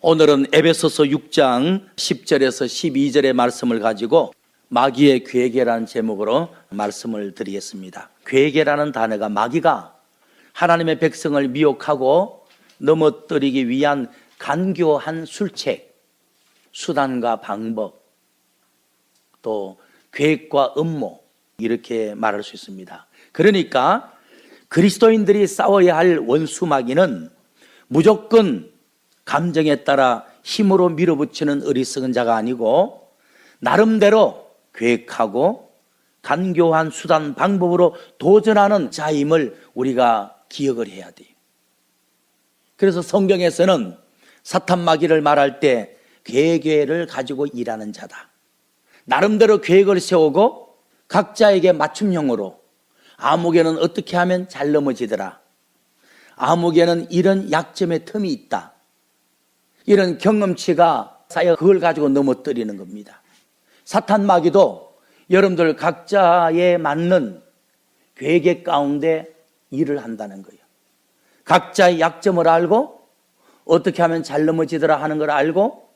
오늘은 에베소서 6장 10절에서 12절의 말씀을 가지고 마귀의 괴계라는 제목으로 말씀을 드리겠습니다. 괴계라는 단어가 마귀가 하나님의 백성을 미혹하고 넘어뜨리기 위한 간교한 술책, 수단과 방법, 또 계획과 음모, 이렇게 말할 수 있습니다. 그러니까 그리스도인들이 싸워야 할 원수 마귀는 무조건 감정에 따라 힘으로 밀어붙이는 어리석은 자가 아니고 나름대로 계획하고 간교한 수단 방법으로 도전하는 자임을 우리가 기억을 해야 돼요. 그래서 성경에서는 사탄 마귀를 말할 때 계획을 가지고 일하는 자다, 나름대로 계획을 세우고 각자에게 맞춤형으로 아무개는 어떻게 하면 잘 넘어지더라, 아무개는 이런 약점의 틈이 있다, 이런 경험치가 쌓여 그걸 가지고 넘어뜨리는 겁니다. 사탄 마귀도 여러분들 각자에 맞는 계획 가운데 일을 한다는 거예요. 각자의 약점을 알고 어떻게 하면 잘 넘어지더라 하는 걸 알고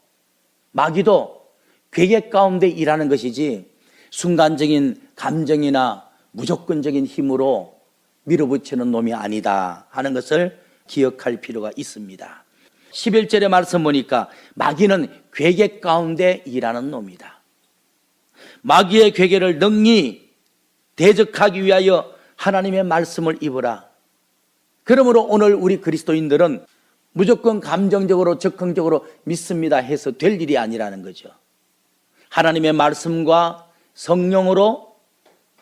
마귀도 계획 가운데 일하는 것이지 순간적인 감정이나 무조건적인 힘으로 밀어붙이는 놈이 아니다 하는 것을 기억할 필요가 있습니다. 11절의 말씀 보니까 마귀는 괴계 가운데 일하는 놈이다. 마귀의 괴계를 능히 대적하기 위하여 하나님의 말씀을 입으라. 그러므로 오늘 우리 그리스도인들은 무조건 감정적으로 적극적으로 믿습니다 해서 될 일이 아니라는 거죠. 하나님의 말씀과 성령으로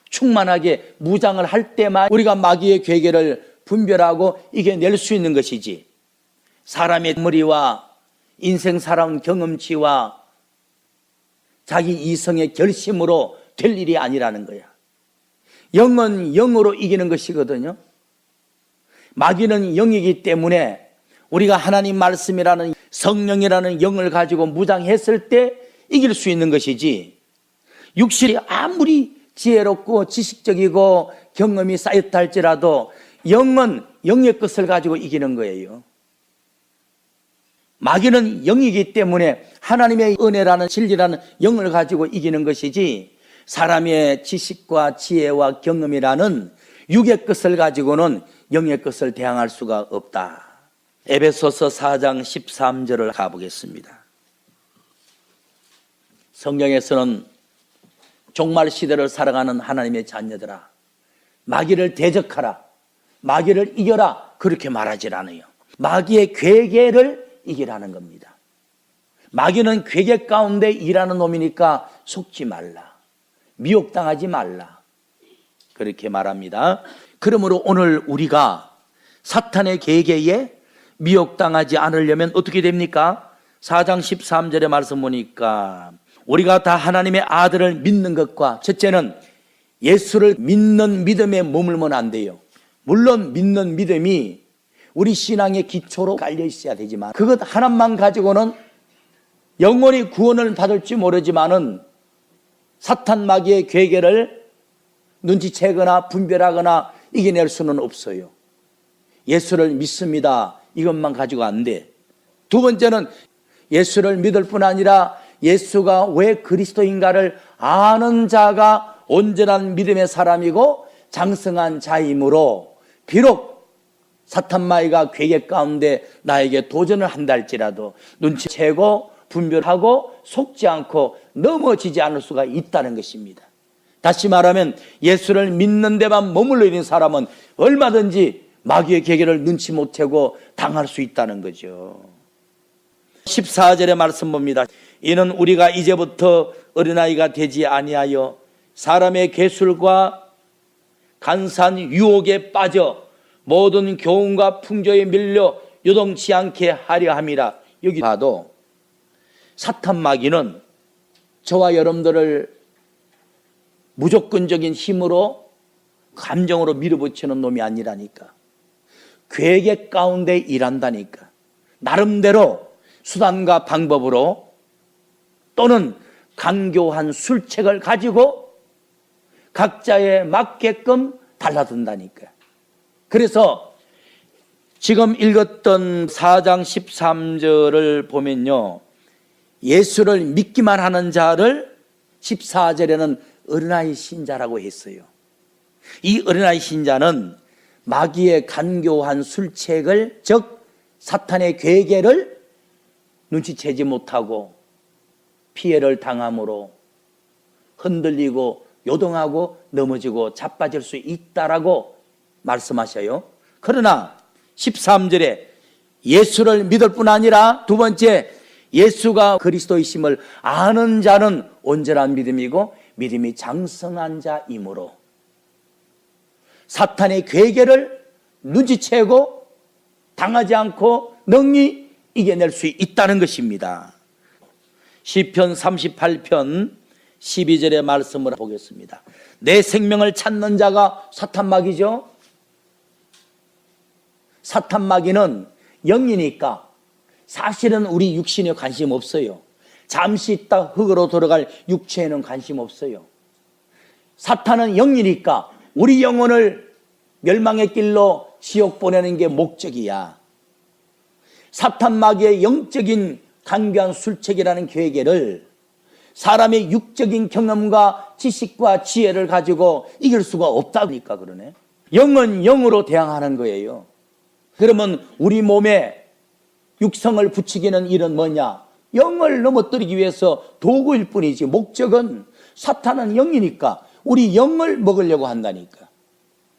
충만하게 무장을 할 때만 우리가 마귀의 괴계를 분별하고 이겨낼 수 있는 것이지, 사람의 머리와 인생 살아온 경험치와 자기 이성의 결심으로 될 일이 아니라는 거야. 영은 영으로 이기는 것이거든요. 마귀는 영이기 때문에 우리가 하나님 말씀이라는 성령이라는 영을 가지고 무장했을 때 이길 수 있는 것이지, 육신이 아무리 지혜롭고 지식적이고 경험이 쌓였다 할지라도 영은 영의 것을 가지고 이기는 거예요. 마귀는 영이기 때문에 하나님의 은혜라는 진리라는 영을 가지고 이기는 것이지, 사람의 지식과 지혜와 경험이라는 육의 것을 가지고는 영의 것을 대항할 수가 없다. 에베소서 4장 13절을 가보겠습니다. 성경에서는 종말 시대를 살아가는 하나님의 자녀들아, 마귀를 대적하라, 마귀를 이겨라, 그렇게 말하질 않아요. 마귀의 괴계를 이기라는 겁니다. 마귀는 괴계 가운데 일하는 놈이니까 속지 말라, 미혹당하지 말라, 그렇게 말합니다. 그러므로 오늘 우리가 사탄의 계계에 미혹당하지 않으려면 어떻게 됩니까? 4장 13절의 말씀 보니까 우리가 다 하나님의 아들을 믿는 것과, 첫째는 예수를 믿는 믿음에 머물면 안 돼요. 물론 믿는 믿음이 우리 신앙의 기초로 깔려 있어야 되지만 그것 하나만 가지고는 영원히 구원을 받을지 모르지만은 사탄 마귀의 괴계를 눈치채거나 분별하거나 이겨낼 수는 없어요. 예수를 믿습니다, 이것만 가지고 안 돼. 두 번째는 예수를 믿을 뿐 아니라 예수가 왜 그리스도인가를 아는 자가 온전한 믿음의 사람이고 장성한 자이므로, 비록 사탄 마귀가 괴계 가운데 나에게 도전을 한다 할지라도 눈치채고 분별하고 속지 않고 넘어지지 않을 수가 있다는 것입니다. 다시 말하면 예수를 믿는 데만 머물러 있는 사람은 얼마든지 마귀의 괴계를 눈치 못 채고 당할 수 있다는 거죠. 14절의 말씀 봅니다. 이는 우리가 이제부터 어린아이가 되지 아니하여 사람의 괴술과 간사한 유혹에 빠져 모든 교훈과 풍조에 밀려 요동치 않게 하려 함이라. 여기 봐도 사탄 마귀는 저와 여러분들을 무조건적인 힘으로 감정으로 밀어붙이는 놈이 아니라니까. 계획 가운데 일한다니까. 나름대로 수단과 방법으로 또는 간교한 술책을 가지고 각자에 맞게끔 달라든다니까. 그래서 지금 읽었던 4장 13절을 보면요, 예수를 믿기만 하는 자를 14절에는 어린아이 신자라고 했어요. 이 어린아이 신자는 마귀의 간교한 술책을, 즉 사탄의 괴계를 눈치채지 못하고 피해를 당함으로 흔들리고 요동하고 넘어지고 자빠질 수 있다라고 말씀하셔요. 그러나 13절에 예수를 믿을 뿐 아니라 두 번째, 예수가 그리스도이심을 아는 자는 온전한 믿음이고 믿음이 장성한 자이므로 사탄의 괴계를 눈치채고 당하지 않고 능히 이겨낼 수 있다는 것입니다. 시편 38편 12절의 말씀을 보겠습니다. 내 생명을 찾는 자가 사탄마귀죠. 사탄마귀는 영이니까 사실은 우리 육신에 관심 없어요. 잠시 있다 흙으로 돌아갈 육체에는 관심 없어요. 사탄은 영이니까 우리 영혼을 멸망의 길로 지옥 보내는 게 목적이야. 사탄마귀의 영적인 간교한 술책이라는 괴계를 사람의 육적인 경험과 지식과 지혜를 가지고 이길 수가 없다니까 그러네. 영은 영으로 대항하는 거예요. 그러면 우리 몸에 육성을 붙이기는 일은 뭐냐? 영을 넘어뜨리기 위해서 도구일 뿐이지 목적은, 사탄은 영이니까 우리 영을 먹으려고 한다니까.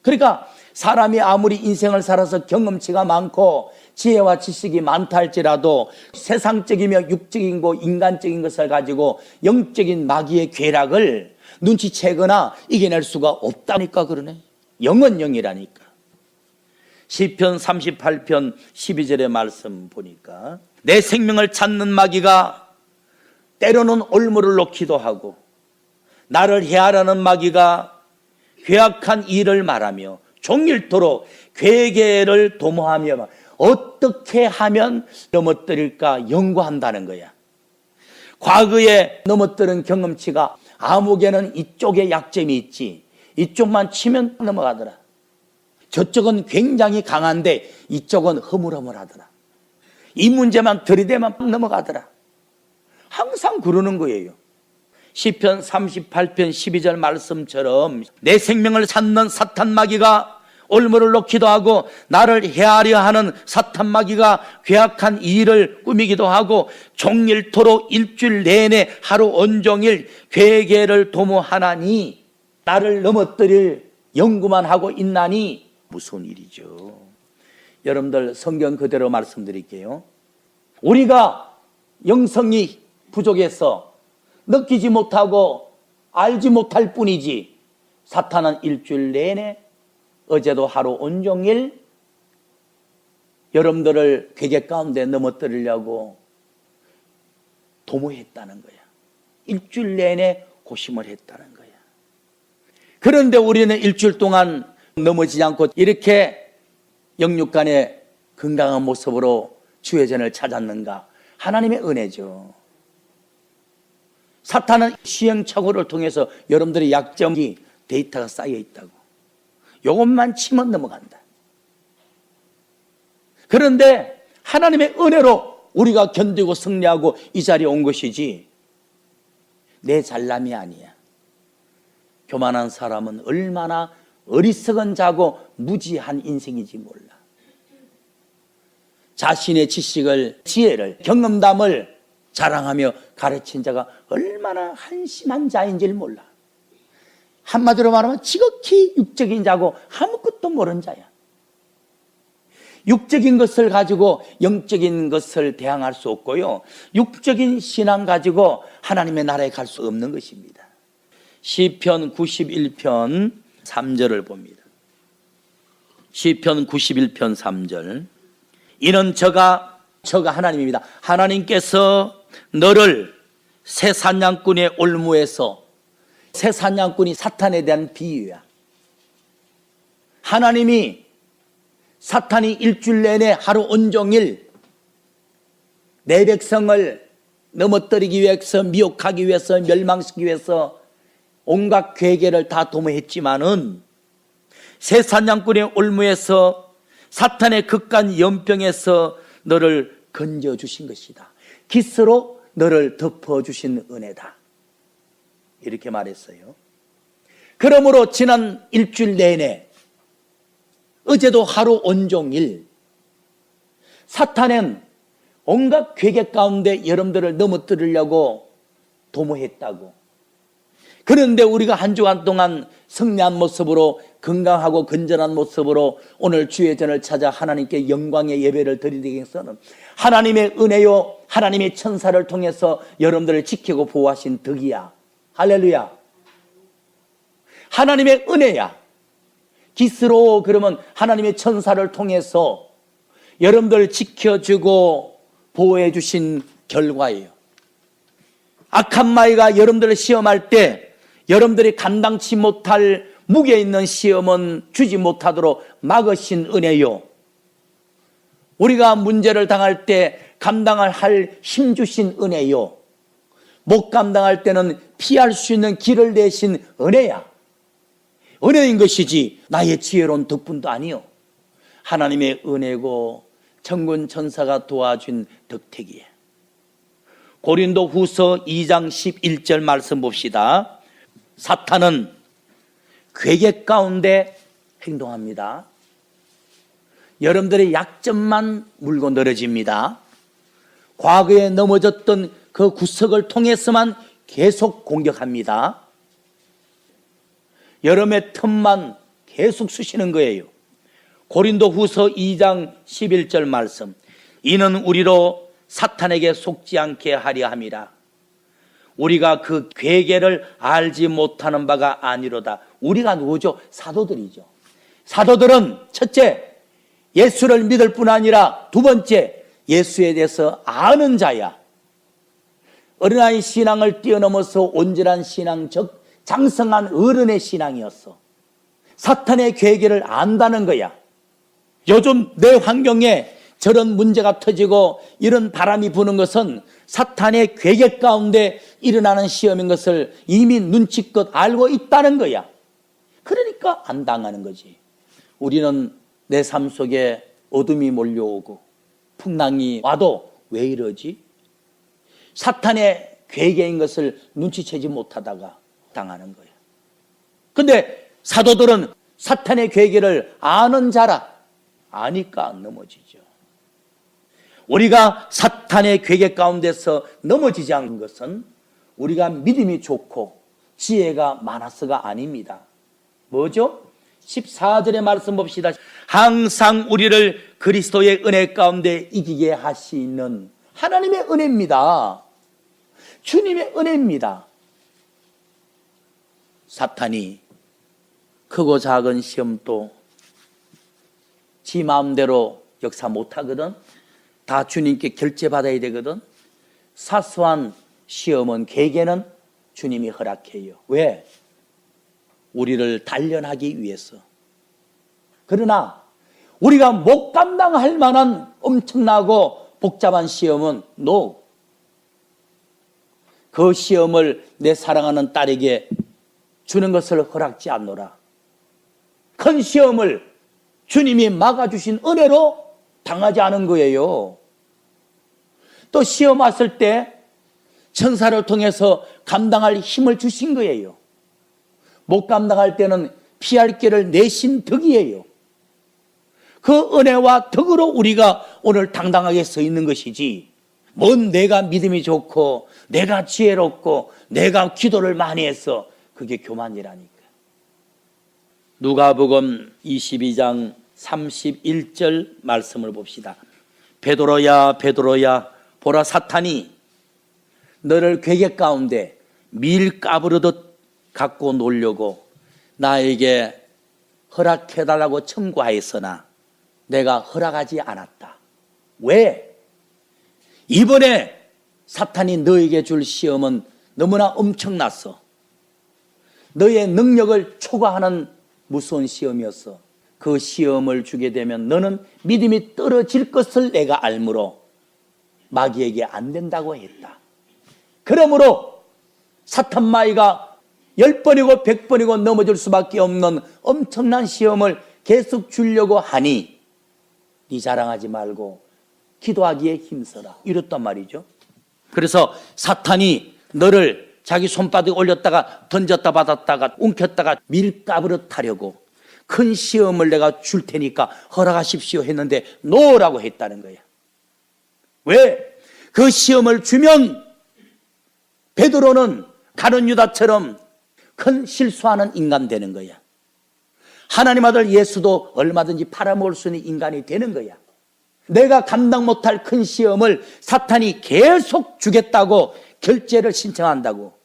그러니까 사람이 아무리 인생을 살아서 경험치가 많고 지혜와 지식이 많다 할지라도 세상적이며 육적이고 인간적인 것을 가지고 영적인 마귀의 괴락을 눈치채거나 이겨낼 수가 없다니까 그러네. 영은 영이라니까. 시편 38편 12절의 말씀 보니까 내 생명을 찾는 마귀가 때로는 올무를 놓기도 하고 나를 해하려는 마귀가 괴악한 일을 말하며 종일토록 괴계를 도모하며 어떻게 하면 넘어뜨릴까 연구한다는 거야. 과거에 넘어뜨린 경험치가 아무개는 이쪽에 약점이 있지, 이쪽만 치면 넘어가더라. 저쪽은 굉장히 강한데 이쪽은 허물허물하더라. 이 문제만 들이대면 넘어가더라. 항상 그러는 거예요. 시편 38편 12절 말씀처럼 내 생명을 찾는 사탄마귀가 올무를 놓기도 하고 나를 해하려 하는 사탄마귀가 괴악한 일을 꾸미기도 하고 종일토록 일주일 내내 하루 온종일 괴계를 도모하나니 나를 넘어뜨릴 연구만 하고 있나니 무서운 일이죠. 여러분들 성경 그대로 말씀드릴게요. 우리가 영성이 부족해서 느끼지 못하고 알지 못할 뿐이지 사탄은 일주일 내내 어제도 하루 온종일 여러분들을 괴계 가운데 넘어뜨리려고 도모했다는 거야. 일주일 내내 고심을 했다는 거야. 그런데 우리는 일주일 동안 넘어지지 않고 이렇게 영육간의 건강한 모습으로 주의 전을 찾았는가? 하나님의 은혜죠. 사탄은 시행착오를 통해서 여러분들의 약점이 데이터가 쌓여 있다고. 이것만 치면 넘어간다. 그런데 하나님의 은혜로 우리가 견디고 승리하고 이 자리에 온 것이지 내 잘남이 아니야. 교만한 사람은 얼마나 어리석은 자고 무지한 인생인지 몰라. 자신의 지식을, 지혜를, 경험담을 자랑하며 가르친 자가 얼마나 한심한 자인지를 몰라. 한마디로 말하면 지극히 육적인 자고 아무것도 모르는 자야. 육적인 것을 가지고 영적인 것을 대항할 수 없고요, 육적인 신앙 가지고 하나님의 나라에 갈 수 없는 것입니다. 시편 91편 3절을 봅니다. 시편 91편 3절. 이는 저가 하나님입니다. 하나님께서 너를 새 사냥꾼의 올무에서, 새 사냥꾼이 사탄에 대한 비유야. 하나님이 사탄이 일주일 내내 하루 온종일 내 백성을 넘어뜨리기 위해서, 미혹하기 위해서, 멸망시키기 위해서 온갖 괴계를 다 도모했지만은 새 사냥꾼의 올무에서 사탄의 극한 연병에서 너를 건져주신 것이다. 깃으로 너를 덮어주신 은혜다. 이렇게 말했어요. 그러므로 지난 일주일 내내, 어제도 하루 온종일 사탄은 온갖 괴계 가운데 여러분들을 넘어뜨리려고 도모했다고. 그런데 우리가 한 주간 동안 승리한 모습으로, 건강하고 건전한 모습으로 오늘 주의 전을 찾아 하나님께 영광의 예배를 드리기 위해서는 하나님의 은혜요, 하나님의 천사를 통해서 여러분들을 지키고 보호하신 덕이야. 할렐루야. 하나님의 은혜야. 깃으로 그러면 하나님의 천사를 통해서 여러분들을 지켜주고 보호해 주신 결과예요. 악한 마귀가 여러분들을 시험할 때 여러분들이 감당치 못할 무게 있는 시험은 주지 못하도록 막으신 은혜요. 우리가 문제를 당할 때 감당을 할 힘 주신 은혜요. 못 감당할 때는 피할 수 있는 길을 내신 은혜야. 은혜인 것이지 나의 지혜로운 덕분도 아니요. 하나님의 은혜고 천군 천사가 도와준 덕택이에요. 고린도 후서 2장 11절 말씀 봅시다. 사탄은 괴계 가운데 행동합니다. 여러분들의 약점만 물고 늘어집니다. 과거에 넘어졌던 그 구석을 통해서만 계속 공격합니다. 여러분의 틈만 계속 쑤시는 거예요. 고린도 후서 2장 11절 말씀. 이는 우리로 사탄에게 속지 않게 하려 함이라. 우리가 그 괴계를 알지 못하는 바가 아니로다. 우리가 누구죠? 사도들이죠. 사도들은 첫째, 예수를 믿을 뿐 아니라 두 번째, 예수에 대해서 아는 자야. 어린아이 신앙을 뛰어넘어서 온전한 신앙, 즉 장성한 어른의 신앙이었어. 사탄의 괴계를 안다는 거야. 요즘 내 환경에 저런 문제가 터지고 이런 바람이 부는 것은 사탄의 괴계 가운데 일어나는 시험인 것을 이미 눈치껏 알고 있다는 거야. 그러니까 안 당하는 거지. 우리는 내 삶 속에 어둠이 몰려오고 풍랑이 와도 왜 이러지? 사탄의 괴계인 것을 눈치채지 못하다가 당하는 거야. 근데 사도들은 사탄의 괴계를 아는 자라. 아니까 안 넘어지죠. 우리가 사탄의 괴계 가운데서 넘어지지 않는 것은 우리가 믿음이 좋고 지혜가 많아서가 아닙니다. 뭐죠? 14절의 말씀 봅시다. 항상 우리를 그리스도의 은혜 가운데 이기게 하시는 하나님의 은혜입니다. 주님의 은혜입니다. 사탄이 크고 작은 시험도 지 마음대로 역사 못하거든. 다 주님께 결제받아야 되거든. 사소한 시험은, 계계는 주님이 허락해요. 왜? 우리를 단련하기 위해서. 그러나 우리가 못 감당할 만한 엄청나고 복잡한 시험은 NO. 그 시험을 내 사랑하는 딸에게 주는 것을 허락지 않노라. 큰 시험을 주님이 막아주신 은혜로 당하지 않은 거예요. 또 시험 왔을 때 천사를 통해서 감당할 힘을 주신 거예요. 못 감당할 때는 피할 길을 내신 덕이에요. 그 은혜와 덕으로 우리가 오늘 당당하게 서 있는 것이지, 뭔 내가 믿음이 좋고 내가 지혜롭고 내가 기도를 많이 해서 그게 교만이라니까. 누가복음 22장 31절 말씀을 봅시다. 베드로야 베드로야 보라 사탄이 너를 괴계 가운데 밀가부르듯 갖고 놀려고 나에게 허락해달라고 청구하였으나 내가 허락하지 않았다. 왜? 이번에 사탄이 너에게 줄 시험은 너무나 엄청났어. 너의 능력을 초과하는 무서운 시험이었어. 그 시험을 주게 되면 너는 믿음이 떨어질 것을 내가 알므로 마귀에게 안 된다고 했다. 그러므로 사탄 마귀가 10번이고 100번이고 넘어질 수밖에 없는 엄청난 시험을 계속 주려고 하니 네 자랑하지 말고 기도하기에 힘써라. 이랬단 말이죠. 그래서 사탄이 너를 자기 손바닥에 올렸다가 던졌다 받았다가 움켰다가 밀가부릇 하려고 큰 시험을 내가 줄 테니까 허락하십시오 했는데 노라고 했다는 거야. 왜? 그 시험을 주면 베드로는 가룟 유다처럼 큰 실수하는 인간 되는 거야. 하나님 아들 예수도 얼마든지 팔아먹을 수 있는 인간이 되는 거야. 내가 감당 못할 큰 시험을 사탄이 계속 주겠다고 결제를 신청한다고.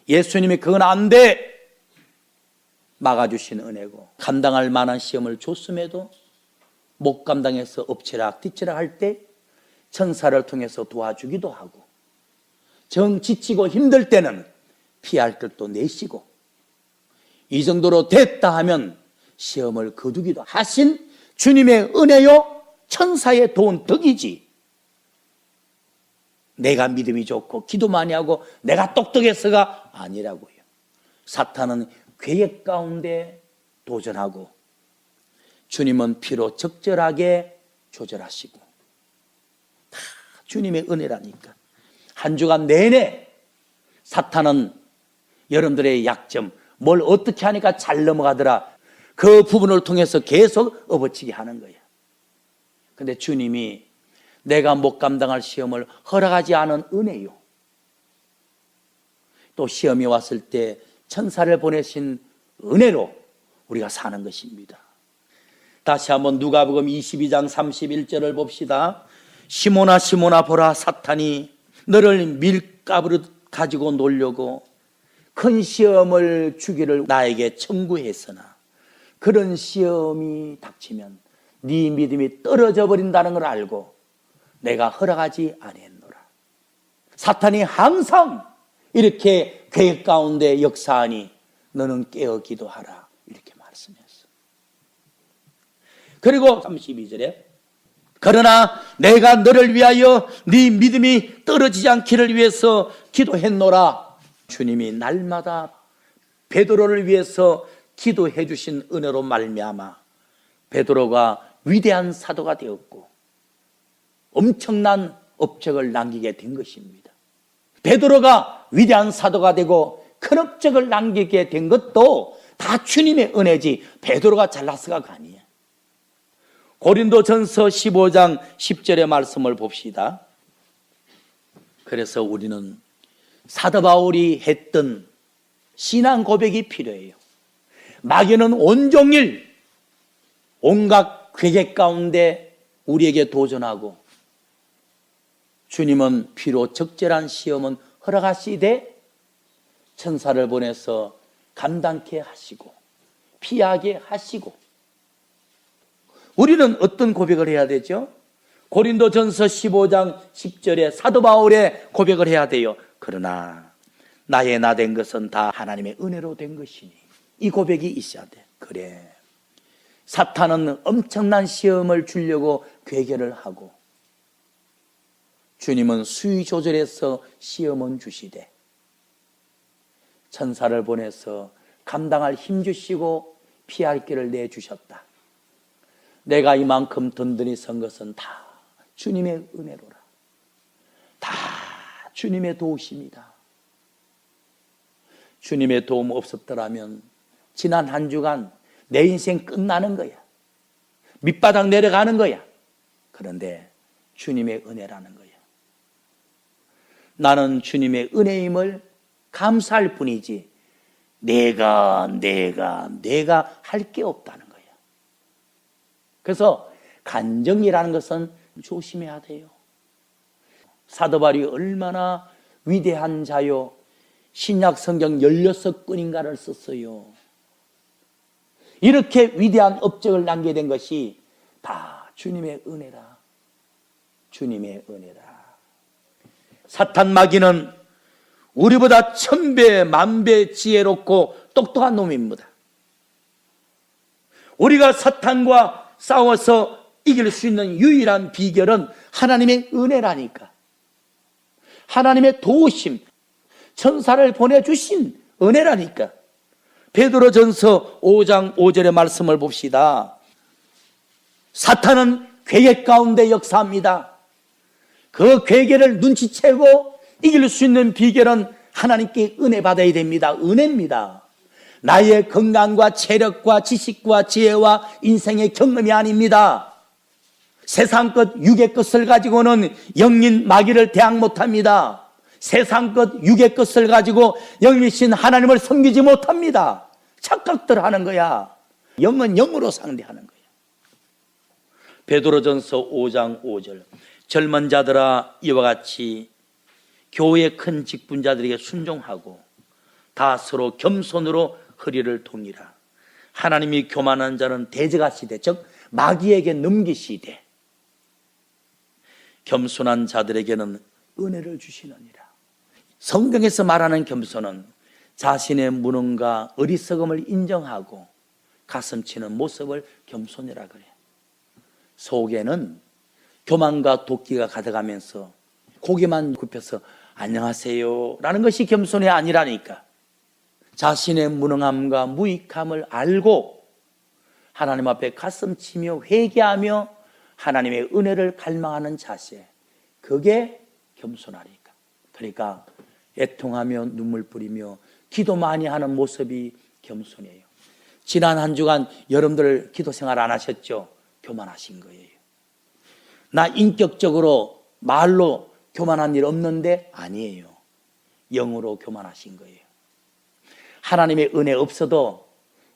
예수님이 그건 안 돼 막아주신 은혜고, 감당할 만한 시험을 줬음에도 못 감당해서 엎치락 뒤치락 할 때 천사를 통해서 도와주기도 하고, 정 지치고 힘들 때는 피할 것도 내시고, 이 정도로 됐다 하면 시험을 거두기도 하신 주님의 은혜요, 천사의 도운 덕이지. 내가 믿음이 좋고 기도 많이 하고 내가 똑똑해서가 아니라고요. 사탄은 계획 가운데 도전하고 주님은 피로 적절하게 조절하시고, 다 주님의 은혜라니까. 한 주간 내내 사탄은 여러분들의 약점, 뭘 어떻게 하니까 잘 넘어가더라, 그 부분을 통해서 계속 업어치게 하는 거야. 근데 주님이 내가 못 감당할 시험을 허락하지 않은 은혜요. 또 시험이 왔을 때 천사를 보내신 은혜로 우리가 사는 것입니다. 다시 한번 누가복음 22장 31절을 봅시다. 시몬아 시몬아 보라, 사탄이 너를 밀가부릇 가지고 놀려고 큰 시험을 주기를 나에게 청구했으나 그런 시험이 닥치면 네 믿음이 떨어져 버린다는 걸 알고 내가 허락하지 아니했노라. 사탄이 항상 이렇게 계획 가운데 역사하니 너는 깨어 기도하라, 이렇게 말씀했어. 그리고 32절에 그러나 내가 너를 위하여 네 믿음이 떨어지지 않기를 위해서 기도했노라. 주님이 날마다 베드로를 위해서 기도해 주신 은혜로 말미암아 베드로가 위대한 사도가 되었고 엄청난 업적을 남기게 된 것입니다. 베드로가 위대한 사도가 되고 큰 업적을 남기게 된 것도 다 주님의 은혜지 베드로가 잘났어가 아니에요. 고린도전서 15장 10절의 말씀을 봅시다. 그래서 우리는 사도 바울이 했던 신앙 고백이 필요해요. 마귀는 온종일 온갖 괴계 가운데 우리에게 도전하고, 주님은 피로 적절한 시험은 허락하시되 천사를 보내서 감당케 하시고 피하게 하시고, 우리는 어떤 고백을 해야 되죠? 고린도전서 15장 10절에 사도 바울의 고백을 해야 돼요. 그러나 나의 나 된 것은 다 하나님의 은혜로 된 것이니, 이 고백이 있어야 돼. 그래, 사탄은 엄청난 시험을 주려고 괴계를 하고 주님은 수위 조절해서 시험은 주시되 천사를 보내서 감당할 힘 주시고 피할 길을 내주셨다. 내가 이만큼 든든히 선 것은 다 주님의 은혜로라. 다 주님의 도우심이다. 주님의 도움 없었더라면 지난 한 주간 내 인생 끝나는 거야. 밑바닥 내려가는 거야. 그런데 주님의 은혜라는 거야. 나는 주님의 은혜임을 감사할 뿐이지 내가 할 게 없다는 거야. 그래서 간정이라는 것은 조심해야 돼요. 사도 바울이 얼마나 위대한 자요, 신약 성경 16권인가를 썼어요. 이렇게 위대한 업적을 남게 된 것이 다 주님의 은혜라. 주님의 은혜라. 사탄 마귀는 우리보다 1000배, 10,000배 지혜롭고 똑똑한 놈입니다. 우리가 사탄과 싸워서 이길 수 있는 유일한 비결은 하나님의 은혜라니까. 하나님의 도우심, 천사를 보내주신 은혜라니까. 베드로전서 5장 5절의 말씀을 봅시다. 사탄은 괴계 가운데 역사합니다. 그 괴계를 눈치채고 이길 수 있는 비결은 하나님께 은혜 받아야 됩니다. 은혜입니다. 나의 건강과 체력과 지식과 지혜와 인생의 경험이 아닙니다. 세상 것, 육의 것을 가지고는 영린 마귀를 대항 못합니다. 세상 것, 육의 것을 가지고 영이신 하나님을 섬기지 못합니다. 착각들 하는 거야. 영은 영으로 상대하는 거야. 베드로전서 5장 5절. 젊은 자들아 이와 같이 교회의 큰 직분자들에게 순종하고 다 서로 겸손으로 허리를 동이라. 하나님이 교만한 자는 대적하시되 즉 마귀에게 넘기시되 겸손한 자들에게는 은혜를 주시느니라. 성경에서 말하는 겸손은 자신의 무능과 어리석음을 인정하고 가슴치는 모습을 겸손이라 그래. 속에는 교만과 도끼가 가득하면서 고개만 굽혀서 안녕하세요 라는 것이 겸손이 아니라니까. 자신의 무능함과 무익함을 알고 하나님 앞에 가슴치며 회개하며 하나님의 은혜를 갈망하는 자세, 그게 겸손하니까. 그러니까 애통하며 눈물 뿌리며 기도 많이 하는 모습이 겸손이에요. 지난 한 주간 여러분들 기도 생활 안 하셨죠? 교만하신 거예요. 나 인격적으로 말로 교만한 일 없는데 아니에요. 영으로 교만하신 거예요. 하나님의 은혜 없어도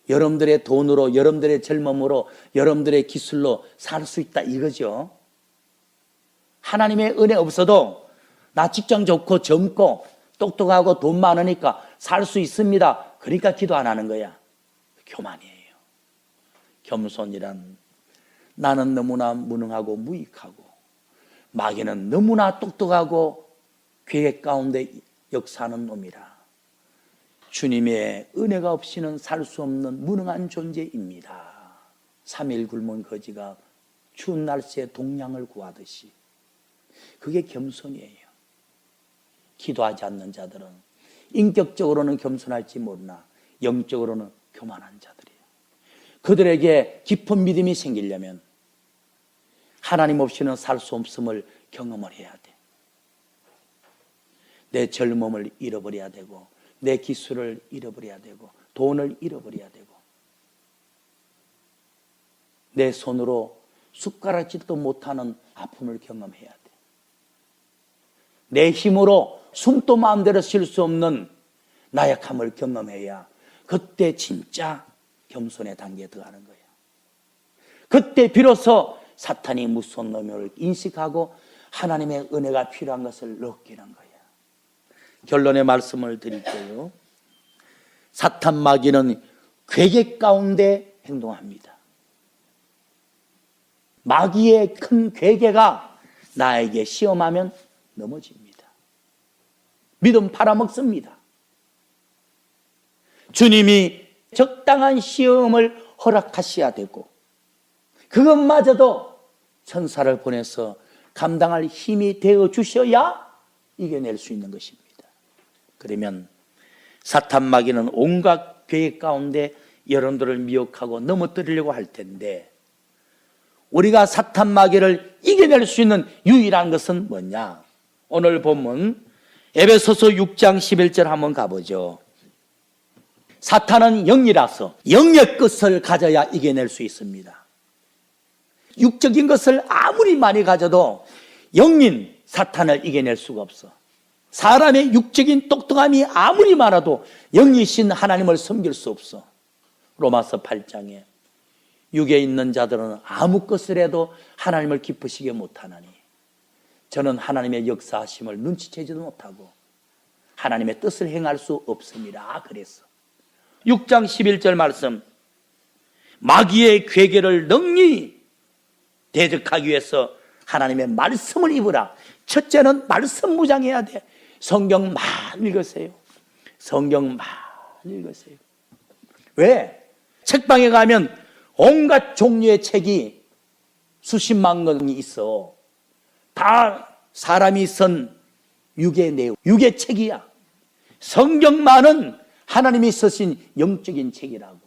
여러분들의 돈으로, 여러분들의 젊음으로, 여러분들의 기술로 살 수 있다 이거죠. 하나님의 은혜 없어도 나 직장 좋고 젊고 똑똑하고 돈 많으니까 살 수 있습니다. 그러니까 기도 안 하는 거야. 교만이에요. 겸손이란 나는 너무나 무능하고 무익하고 마귀는 너무나 똑똑하고 계획 가운데 역사하는 놈이라. 주님의 은혜가 없이는 살 수 없는 무능한 존재입니다. 3일 굶은 거지가 추운 날씨에 동량을 구하듯이 그게 겸손이에요. 기도하지 않는 자들은 인격적으로는 겸손할지 모르나 영적으로는 교만한 자들이에요. 그들에게 깊은 믿음이 생기려면 하나님 없이는 살 수 없음을 경험을 해야 돼. 내 젊음을 잃어버려야 되고 내 기술을 잃어버려야 되고 돈을 잃어버려야 되고 내 손으로 숟가락질도 못하는 아픔을 경험해야 돼. 내 힘으로 숨도 마음대로 쉴 수 없는 나약함을 경험해야 그때 진짜 겸손의 단계에 들어가는 거예요. 그때 비로소 사탄이 무서운 놈을 인식하고 하나님의 은혜가 필요한 것을 느끼는 거예요. 결론의 말씀을 드릴게요. 사탄 마귀는 괴계 가운데 행동합니다. 마귀의 큰 괴계가 나에게 시험하면 넘어집니다. 믿음 팔아먹습니다. 주님이 적당한 시험을 허락하셔야 되고 그것마저도 천사를 보내서 감당할 힘이 되어 주셔야 이겨낼 수 있는 것입니다. 그러면 사탄 마귀는 온갖 계획 가운데 여러분들을 미혹하고 넘어뜨리려고 할 텐데 우리가 사탄 마귀를 이겨낼 수 있는 유일한 것은 뭐냐? 오늘 본문 에베소서 6장 11절 한번 가보죠. 사탄은 영이라서 영의 것을 가져야 이겨낼 수 있습니다. 육적인 것을 아무리 많이 가져도 영인 사탄을 이겨낼 수가 없어. 사람의 육적인 똑똑함이 아무리 많아도 영이신 하나님을 섬길 수 없어. 로마서 8장에 육에 있는 자들은 아무 것을 해도 하나님을 기쁘시게 못하나니 저는 하나님의 역사하심을 눈치채지도 못하고 하나님의 뜻을 행할 수 없습니다. 그랬어. 6장 11절 말씀, 마귀의 괴계를 능히 대적하기 위해서 하나님의 말씀을 입으라. 첫째는 말씀 무장해야 돼. 성경 많이 읽으세요. 성경 많이 읽으세요. 왜? 책방에 가면 온갖 종류의 책이 수십만 권이 있어. 다 사람이 쓴 육의 내용, 육의 책이야. 성경만은 하나님이 쓰신 영적인 책이라고.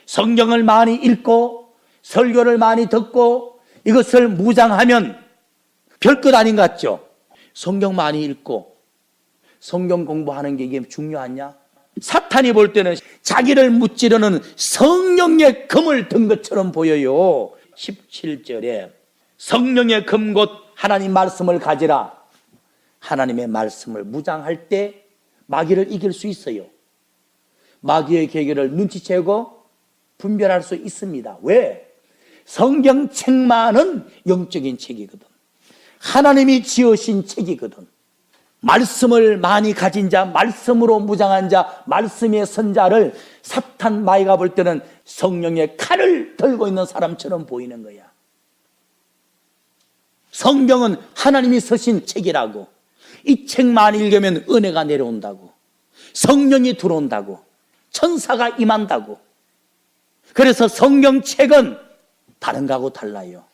성경을 많이 읽고 설교를 많이 듣고 이것을 무장하면 별것 아닌 것 같죠? 성경 많이 읽고 성경 공부하는 게 이게 중요하냐? 사탄이 볼 때는 자기를 무찌르는 성령의 금을 든 것처럼 보여요. 17절에 성령의 금 곧 하나님 말씀을 가지라. 하나님의 말씀을 무장할 때 마귀를 이길 수 있어요. 마귀의 계계를 눈치채고 분별할 수 있습니다. 왜? 성경책만은 영적인 책이거든. 하나님이 지으신 책이거든. 말씀을 많이 가진 자, 말씀으로 무장한 자, 말씀의 선자를 사탄 마귀가 볼 때는 성령의 칼을 들고 있는 사람처럼 보이는 거야. 성경은 하나님이 쓰신 책이라고. 이 책만 읽으면 은혜가 내려온다고. 성령이 들어온다고. 천사가 임한다고. 그래서 성경책은 다른 거하고 달라요.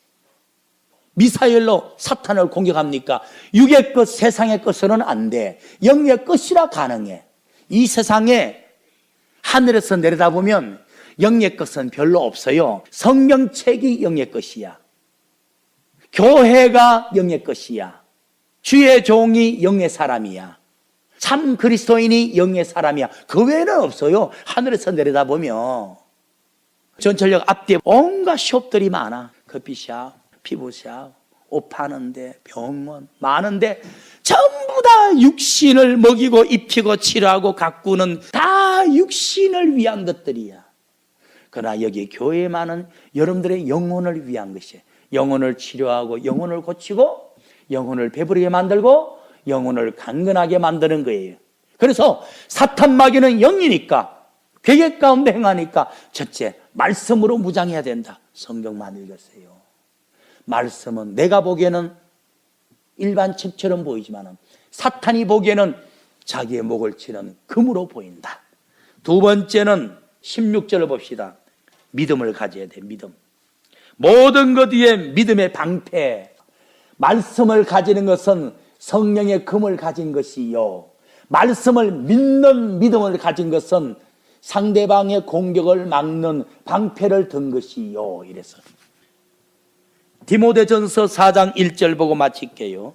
미사일로 사탄을 공격합니까? 육의 것, 세상의 것으로는 안 돼. 영의 것이라 가능해. 이 세상에 하늘에서 내려다보면 영의 것은 별로 없어요. 성경책이 영의 것이야. 교회가 영의 것이야. 주의 종이 영의 사람이야. 참 그리스도인이 영의 사람이야. 그 외에는 없어요. 하늘에서 내려다보면 전철역 앞뒤에 온갖 숍들이 많아. 커피숍, 피부샵, 옷 파는데, 병원 많은데 전부 다 육신을 먹이고 입히고 치료하고 가꾸는 다 육신을 위한 것들이야. 그러나 여기 교회만은 여러분들의 영혼을 위한 것이에요. 영혼을 치료하고 영혼을 고치고 영혼을 배부르게 만들고 영혼을 강건하게 만드는 거예요. 그래서 사탄 마귀는 영이니까 괴계 가운데 행하니까 첫째, 말씀으로 무장해야 된다. 성경만 읽으세요. 말씀은 내가 보기에는 일반 책처럼 보이지만 사탄이 보기에는 자기의 목을 치는 금으로 보인다. 두 번째는 16절을 봅시다. 믿음을 가져야 돼. 믿음. 모든 것 위에 믿음의 방패. 말씀을 가지는 것은 성령의 금을 가진 것이요, 말씀을 믿는 믿음을 가진 것은 상대방의 공격을 막는 방패를 든 것이요. 이래서 디모데전서 4장 1절 보고 마칠게요.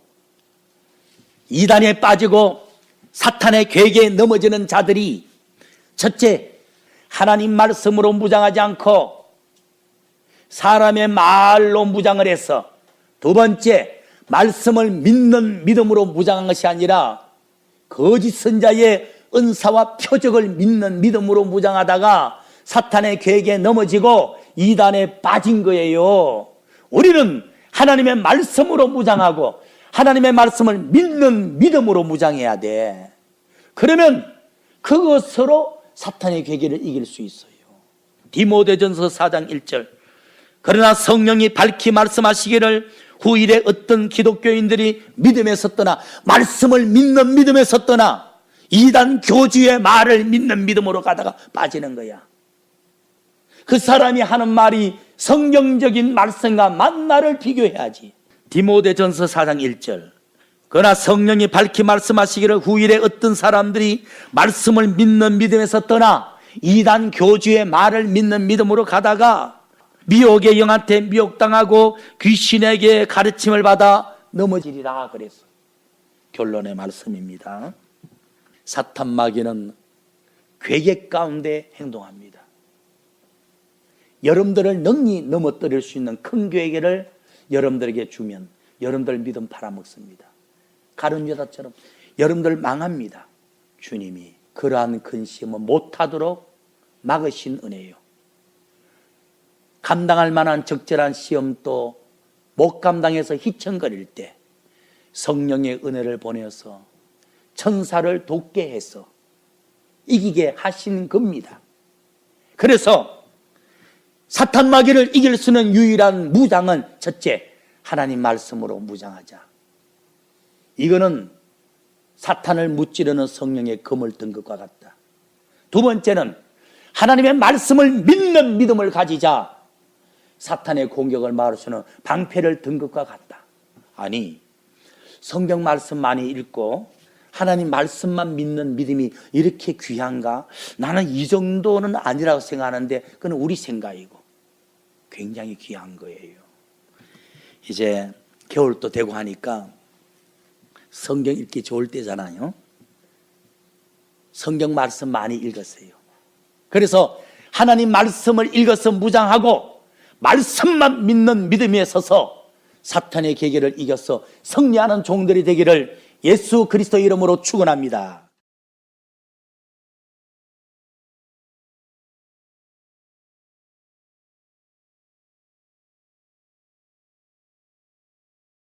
이단에 빠지고 사탄의 괴계에 넘어지는 자들이 첫째, 하나님 말씀으로 무장하지 않고 사람의 말로 무장을 해서, 두 번째, 말씀을 믿는 믿음으로 무장한 것이 아니라 거짓 선자의 은사와 표적을 믿는 믿음으로 무장하다가 사탄의 계획에 넘어지고 이단에 빠진 거예요. 우리는 하나님의 말씀으로 무장하고 하나님의 말씀을 믿는 믿음으로 무장해야 돼. 그러면 그것으로 사탄의 계획을 이길 수 있어요. 디모데전서 4장 1절. 그러나 성령이 밝히 말씀하시기를 후일에 어떤 기독교인들이 믿음에 섰더나, 말씀을 믿는 믿음에 섰더나 이단 교주의 말을 믿는 믿음으로 가다가 빠지는 거야. 그 사람이 하는 말이 성경적인 말씀과 만나를 비교해야지. 디모데전서 4장 1절. 그러나 성령이 밝히 말씀하시기를 후일에 어떤 사람들이 말씀을 믿는 믿음에 섰더나 이단 교주의 말을 믿는 믿음으로 가다가 미혹의 영한테 미혹당하고 귀신에게 가르침을 받아 넘어지리라 그랬어. 결론의 말씀입니다. 사탄 마귀는 괴계 가운데 행동합니다. 여러분들을 능히 넘어뜨릴 수 있는 큰 괴계를 여러분들에게 주면 여러분들 믿음 팔아먹습니다. 가룟 유다처럼 여러분들 망합니다. 주님이 그러한 큰 시험은 못하도록 막으신 은혜요. 감당할 만한 적절한 시험도 못 감당해서 휘청거릴 때 성령의 은혜를 보내서 천사를 돕게 해서 이기게 하신 겁니다. 그래서 사탄 마귀를 이길 수 있는 유일한 무장은 첫째, 하나님 말씀으로 무장하자. 이거는 사탄을 무찌르는 성령의 검을 든 것과 같다. 두 번째는 하나님의 말씀을 믿는 믿음을 가지자. 사탄의 공격을 막을 수 있는 방패를 든 것과 같다. 아니, 성경 말씀 많이 읽고 하나님 말씀만 믿는 믿음이 이렇게 귀한가? 나는 이 정도는 아니라고 생각하는데 그건 우리 생각이고, 굉장히 귀한 거예요. 이제 겨울도 되고 하니까 성경 읽기 좋을 때잖아요. 성경 말씀 많이 읽었어요. 그래서 하나님 말씀을 읽어서 무장하고 말씀만 믿는 믿음에 서서 사탄의 계계를 이겨서 승리하는 종들이 되기를 예수 그리스도 이름으로 축원합니다.